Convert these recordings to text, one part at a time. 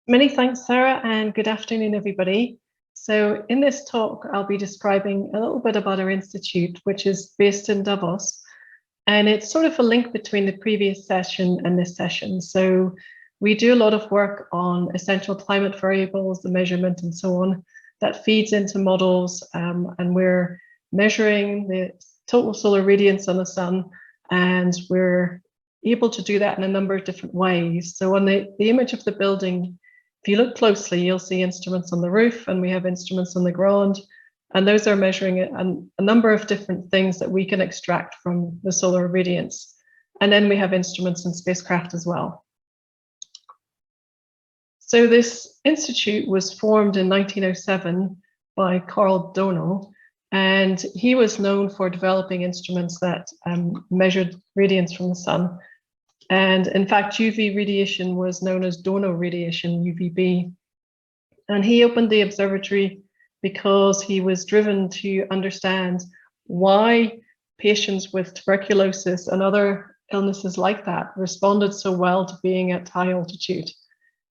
Many thanks, Sarah, and good afternoon, everybody. So in this talk, I'll be describing a little bit about our institute, which is based in Davos. And it's sort of a link between the previous session and this session. So we do a lot of work on essential climate variables, the measurement and so on, that feeds into models. And we're measuring the total solar radiance on the sun, and we're able to do that in a number of different ways. So on the image of the building, if you look closely, you'll see instruments on the roof, and we have instruments on the ground, and those are measuring a number of different things that we can extract from the solar radiance. And then we have instruments in spacecraft as well. So this institute was formed in 1907 by Carl Dono, and he was known for developing instruments that measured radiance from the sun. And in fact, UV radiation was known as Dono radiation, UVB. And he opened the observatory because he was driven to understand why patients with tuberculosis and other illnesses like that responded so well to being at high altitude.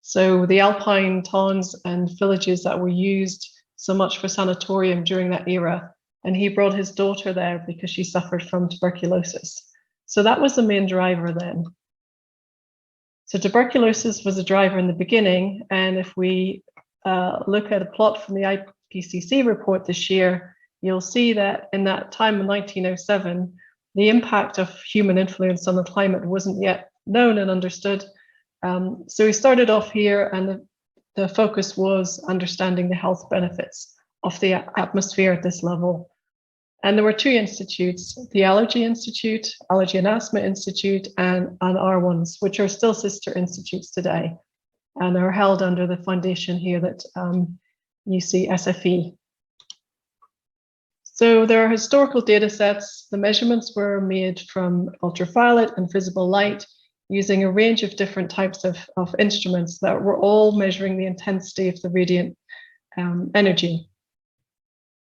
So the alpine towns and villages that were used so much for sanatorium during that era, and he brought his daughter there because she suffered from tuberculosis. So that was the main driver then. So tuberculosis was a driver in the beginning, and if we look at a plot from the IPCC report this year, you'll see that in that time in 1907, the impact of human influence on the climate wasn't yet known and understood. So we started off here, and the focus was understanding the health benefits of the atmosphere at this level. And there were two institutes, the Allergy Institute, Allergy and Asthma Institute, and our ones, which are still sister institutes today, and are held under the foundation here that you see, SFE. So there are historical data sets. The measurements were made from ultraviolet and visible light using a range of different types of instruments that were all measuring the intensity of the radiant energy.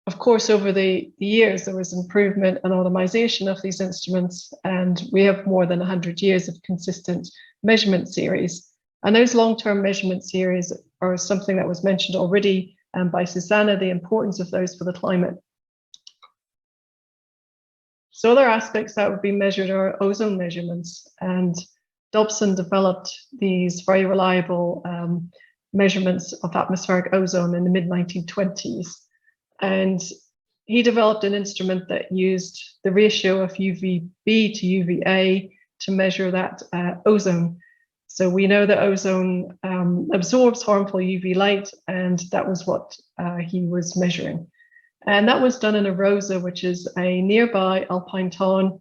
Of course, over the years, there was improvement and automation of these instruments, and we have more than 100 years of consistent measurement series. And those long-term measurement series are something that was mentioned already by Susanna, the importance of those for the climate. So other aspects that would be measured are ozone measurements, and Dobson developed these very reliable measurements of atmospheric ozone in the mid-1920s. And he developed an instrument that used the ratio of UVB to UVA to measure that ozone. So we know that ozone absorbs harmful UV light, and that was what he was measuring. And that was done in Arosa, which is a nearby alpine town.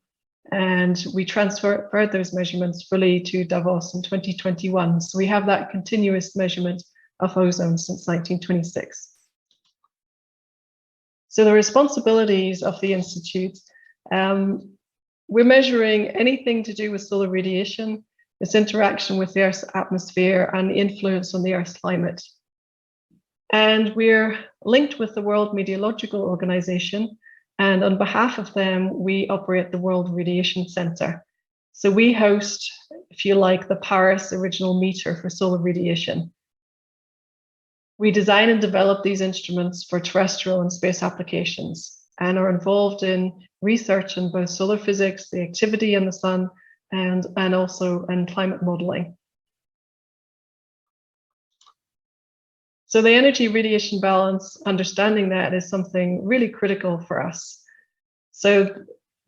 And we transferred those measurements fully to Davos in 2021. So we have that continuous measurement of ozone since 1926. So the responsibilities of the Institute, we're measuring anything to do with solar radiation, its interaction with the Earth's atmosphere, and the influence on the Earth's climate. And we're linked with the World Meteorological Organization, and on behalf of them, we operate the World Radiation Center. So we host, if you like, the Paris original meter for solar radiation. We design and develop these instruments for terrestrial and space applications, and are involved in research in both solar physics, the activity in the sun, and also in climate modeling. So the energy radiation balance, understanding that is something really critical for us. So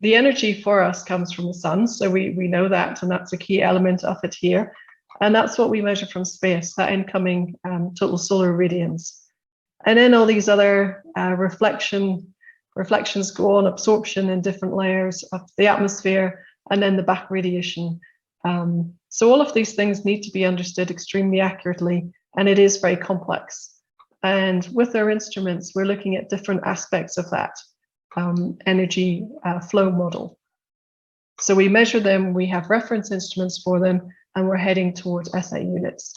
the energy for us comes from the sun, so we know that, and that's a key element of it here. And that's what we measure from space, that incoming total solar radiance. And then all these other reflections go on, absorption in different layers of the atmosphere, and then the back radiation. So all of these things need to be understood extremely accurately, and it is very complex. And with our instruments, we're looking at different aspects of that energy flow model. So we measure them, we have reference instruments for them, and we're heading towards SI units.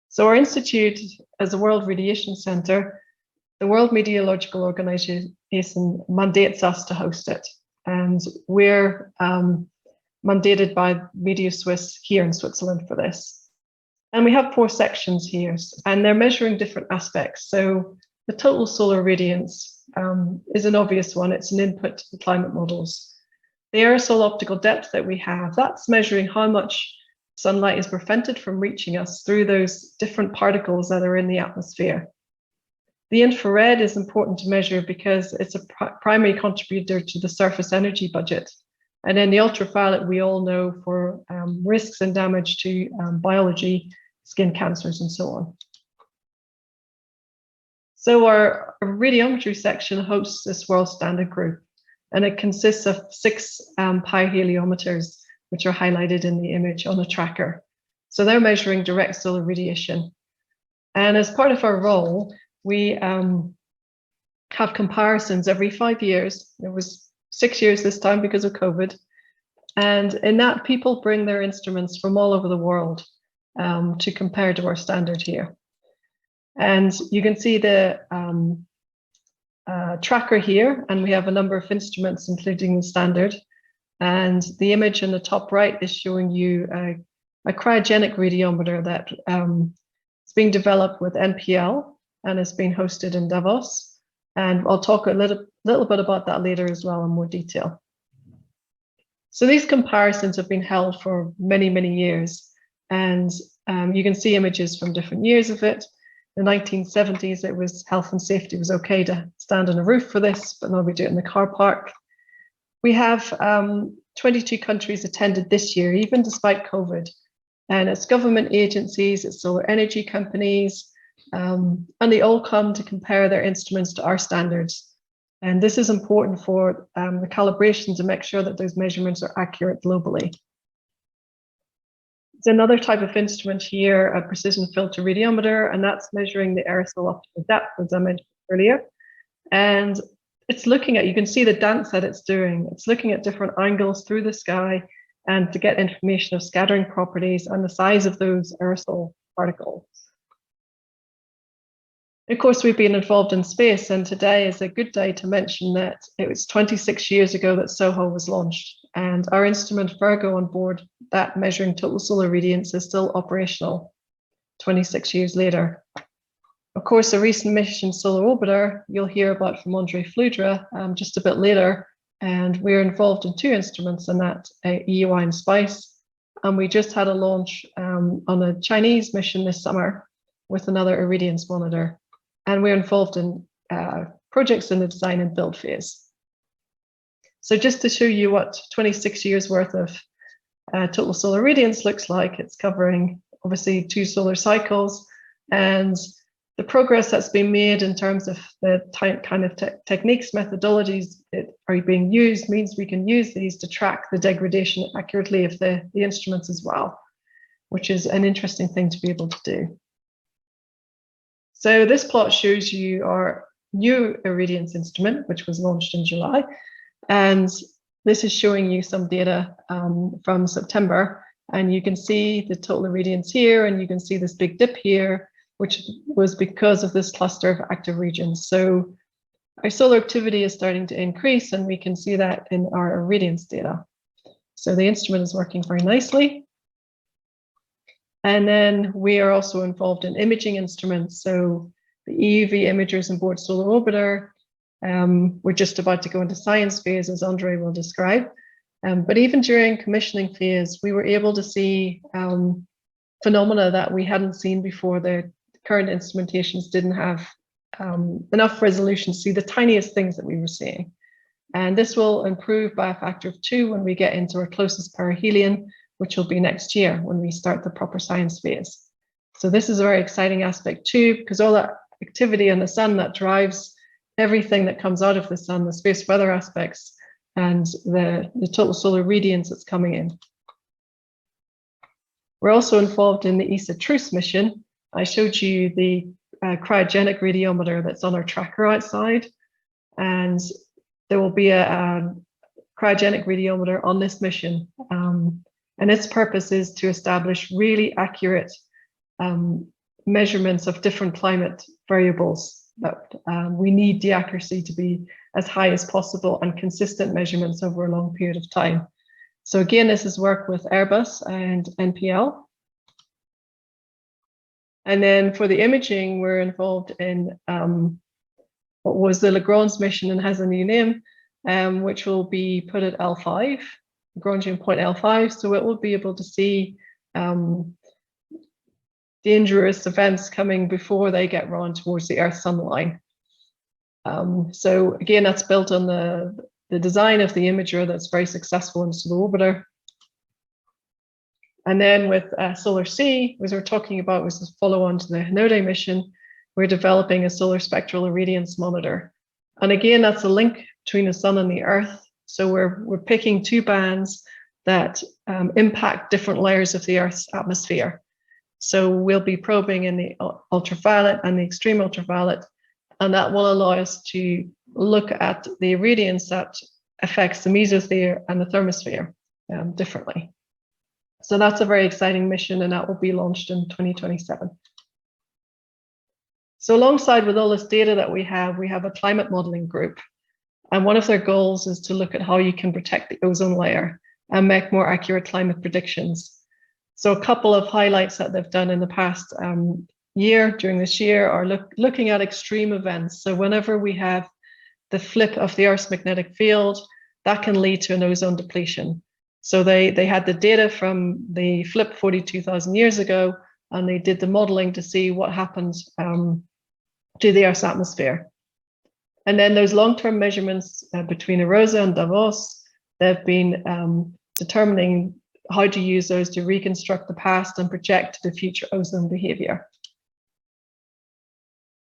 So our institute, as a World Radiation Center, the World Meteorological Organization mandates us to host it. And we're mandated by Meteoswiss here in Switzerland for this. And we have 4 sections here, and they're measuring different aspects. So the total solar radiance is an obvious one. It's an input to the climate models. The aerosol optical depth that we have, that's measuring how much sunlight is prevented from reaching us through those different particles that are in the atmosphere. The infrared is important to measure because it's a primary contributor to the surface energy budget. And then the ultraviolet, we all know for risks and damage to biology, skin cancers, and so on. So our radiometry section hosts this world standard group, and it consists of 6 pi heliometers, which are highlighted in the image on the tracker. So they're measuring direct solar radiation. And as part of our role, we have comparisons every 5 years. It was 6 years this time because of COVID. And in that, people bring their instruments from all over the world to compare to our standard here. And you can see the tracker here, and we have a number of instruments, including the standard. And the image in the top right is showing you a cryogenic radiometer that is being developed with NPL and is being hosted in Davos. And I'll talk a little bit about that later as well in more detail. So these comparisons have been held for many, many years. And you can see images from different years of it. In the 1970s, it was health and safety was okay to stand on a roof for this, but now we do it in the car park. We have 22 countries attended this year, even despite COVID. And it's government agencies, it's solar energy companies, and they all come to compare their instruments to our standards. And this is important for the calibration to make sure that those measurements are accurate globally. It's another type of instrument here, a precision filter radiometer, and that's measuring the aerosol optical depth, as I mentioned earlier. And it's looking at, you can see the dance that it's doing. It's looking at different angles through the sky and to get information of scattering properties and the size of those aerosol particles. Of course, we've been involved in space, and today is a good day to mention that it was 26 years ago that SOHO was launched, and our instrument Virgo on board that measuring total solar radiance is still operational 26 years later. Of course, a recent mission, Solar Orbiter, you'll hear about from Andre Fludra just a bit later, and we're involved in 2 instruments in that, EUI and SPICE, and we just had a launch on a Chinese mission this summer with another irradiance monitor. And we're involved in projects in the design and build phase. So just to show you what 26 years worth of total solar radiance looks like, it's covering obviously 2 solar cycles, and the progress that's been made in terms of the kind of techniques, methodologies that are being used means we can use these to track the degradation accurately of the instruments as well, which is an interesting thing to be able to do. So this plot shows you our new irradiance instrument, which was launched in July. And this is showing you some data from September. And you can see the total irradiance here, and you can see this big dip here, which was because of this cluster of active regions. So our solar activity is starting to increase, and we can see that in our irradiance data. So the instrument is working very nicely. And then we are also involved in imaging instruments. So the EUV imagers on board Solar Orbiter, we're just about to go into science phase, as Andre will describe. But even during commissioning phase, we were able to see phenomena that we hadn't seen before. The current instrumentations didn't have enough resolution to see the tiniest things that we were seeing. And this will improve by a factor of 2 when we get into our closest perihelion, which will be next year when we start the proper science phase. So this is a very exciting aspect too, because all that activity in the sun that drives everything that comes out of the sun, the space weather aspects, and the total solar radiance that's coming in. We're also involved in the ESA TRUCE mission. I showed you the cryogenic radiometer that's on our tracker outside, and there will be a cryogenic radiometer on this mission. And its purpose is to establish really accurate measurements of different climate variables. But we need the accuracy to be as high as possible and consistent measurements over a long period of time. So again, this is work with Airbus and NPL. And then for the imaging, we're involved in what was the Lagrange mission and has a new name, which will be put at L5, Lagrangian point L5. So it will be able to see dangerous events coming before they get run towards the Earth-Sun line. So again, that's built on the design of the imager that's very successful in Solar Orbiter. And then with Solar C, as we're talking about, was the follow-on to the Hinode mission, we're developing a solar spectral irradiance monitor. And again, that's a link between the sun and the Earth. So we're picking two bands that impact different layers of the Earth's atmosphere. So we'll be probing in the ultraviolet and the extreme ultraviolet, and that will allow us to look at the irradiance that affects the mesosphere and the thermosphere differently. So that's a very exciting mission, and that will be launched in 2027. So alongside with all this data that we have a climate modeling group. And one of their goals is to look at how you can protect the ozone layer and make more accurate climate predictions. So a couple of highlights that they've done in the past year, during this year, are looking at extreme events. So whenever we have the flip of the Earth's magnetic field, that can lead to an ozone depletion. So they had the data from the flip 42,000 years ago, and they did the modeling to see what happens to the Earth's atmosphere. And then those long-term measurements between Arosa and Davos, they've been determining how to use those to reconstruct the past and project the future ozone behavior.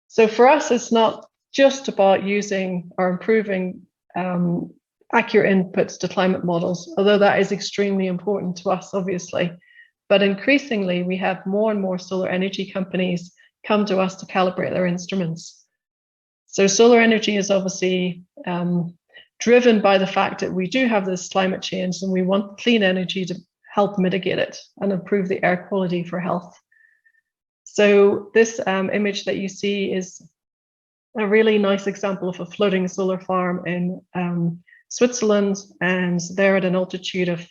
So for us, it's not just about using or improving accurate inputs to climate models, although that is extremely important to us, obviously. But increasingly, we have more and more solar energy companies come to us to calibrate their instruments. So solar energy is obviously driven by the fact that we do have this climate change, and we want clean energy to help mitigate it and improve the air quality for health. So this image that you see is a really nice example of a floating solar farm in Switzerland, and they're at an altitude of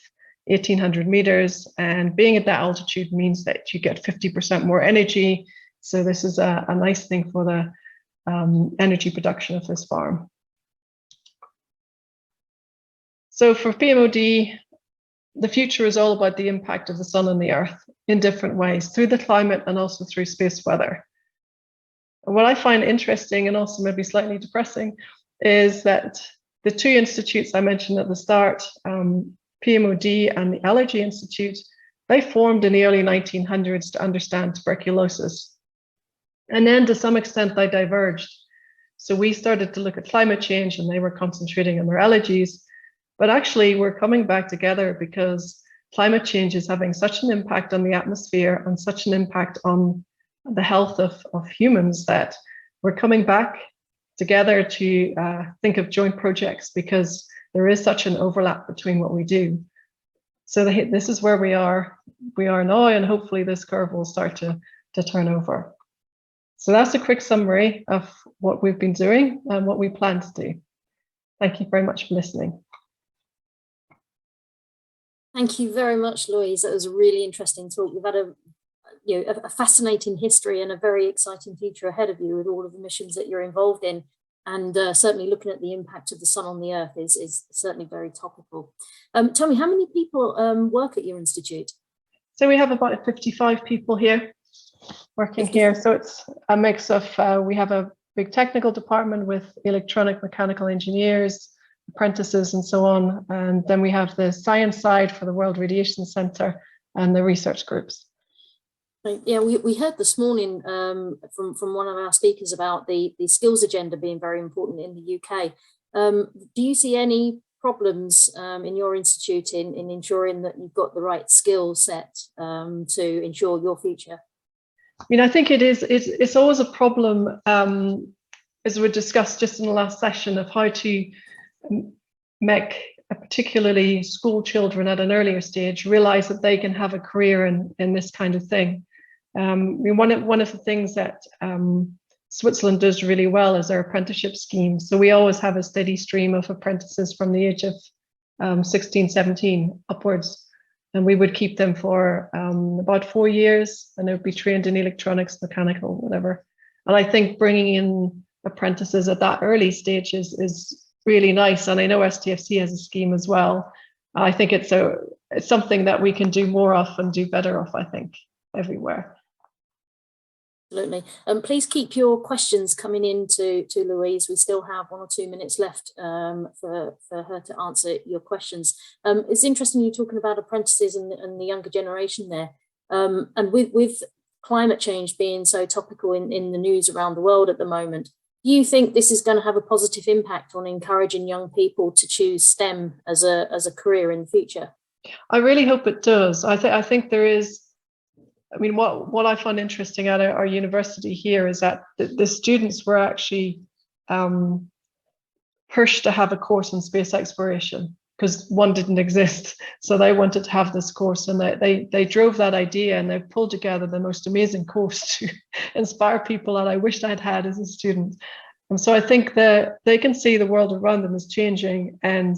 1,800 meters, and being at that altitude means that you get 50% more energy. So this is a nice thing for the energy production of this farm. So for PMOD, the future is all about the impact of the sun on the Earth in different ways, through the climate and also through space weather. And what I find interesting and also maybe slightly depressing is that the two institutes I mentioned at the start, PMOD and the Allergy Institute, they formed in the early 1900s to understand tuberculosis. And then to some extent they diverged. So we started to look at climate change and they were concentrating on their allergies. But actually we're coming back together because climate change is having such an impact on the atmosphere and such an impact on the health of humans that we're coming back together to think of joint projects, because there is such an overlap between what we do. So this is where we are now, and hopefully this curve will start to turn over. So that's a quick summary of what we've been doing and what we plan to do. Thank you very much for listening. Thank you very much, Louise. That was a really interesting talk. You've had a fascinating history and a very exciting future ahead of you with all of the missions that you're involved in. And certainly looking at the impact of the sun on the Earth is certainly very topical. Tell me, how many people work at your institute? So we have about 55 people here working here. So it's a mix of, we have a big technical department with electronic mechanical engineers, apprentices and so on. And then we have the science side for the World Radiation Center and the research groups. Yeah, we heard this morning from one of our speakers about the skills agenda being very important in the UK. Do you see any problems in your institute in ensuring that you've got the right skill set to ensure your future? I mean, I think it's always a problem, as we discussed just in the last session, of how to make particularly school children at an earlier stage realize that they can have a career in this kind of thing. I mean, one of the things that Switzerland does really well is their apprenticeship scheme. So we always have a steady stream of apprentices from the age of 16, 17 upwards. And we would keep them for about 4 years, and they would be trained in electronics, mechanical, whatever. And I think bringing in apprentices at that early stage is really nice. And I know STFC has a scheme as well. I think it's something that we can do more of and do better of, I think, everywhere. Absolutely. Please keep your questions coming in to Louise. We still have 1 or 2 minutes left for her to answer your questions. It's interesting you talking about apprentices and the younger generation there. And with climate change being so topical in the news around the world at the moment, do you think this is going to have a positive impact on encouraging young people to choose STEM as a career in the future? I really hope it does. I think there is. I mean, what I find interesting at our university here is that the students were actually pushed to have a course in space exploration because one didn't exist. So they wanted to have this course, and they drove that idea, and they pulled together the most amazing course to inspire people that I wished I'd had as a student. And so I think that they can see the world around them is changing, and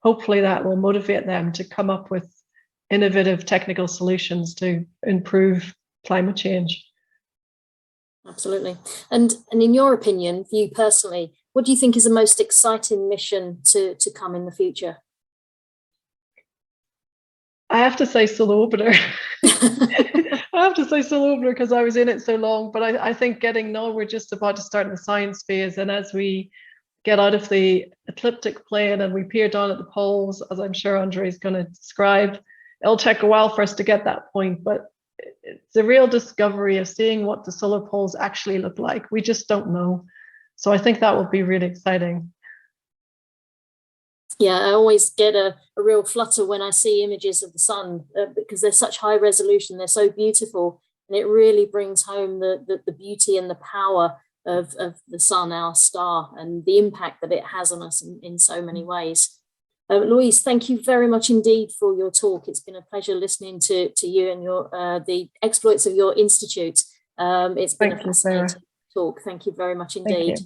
hopefully that will motivate them to come up with innovative technical solutions to improve climate change. Absolutely. And in your opinion, for you personally, what do you think is the most exciting mission to come in the future? I have to say Solar Orbiter. I have to say Solar Orbiter because I was in it so long, but I think now we're just about to start the science phase, and as we get out of the ecliptic plane and we peer down at the poles, as I'm sure Andre is going to describe, it'll take a while for us to get that point, but it's a real discovery of seeing what the solar poles actually look like. We just don't know. So I think that will be really exciting. Yeah, I always get a real flutter when I see images of the sun because they're such high resolution, they're so beautiful, and it really brings home the beauty and the power of the sun, our star, and the impact that it has on us in so many ways. Louise, thank you very much indeed for your talk. It's been a pleasure listening to you and the exploits of your institute. It's been a fascinating talk. Thank you very much indeed.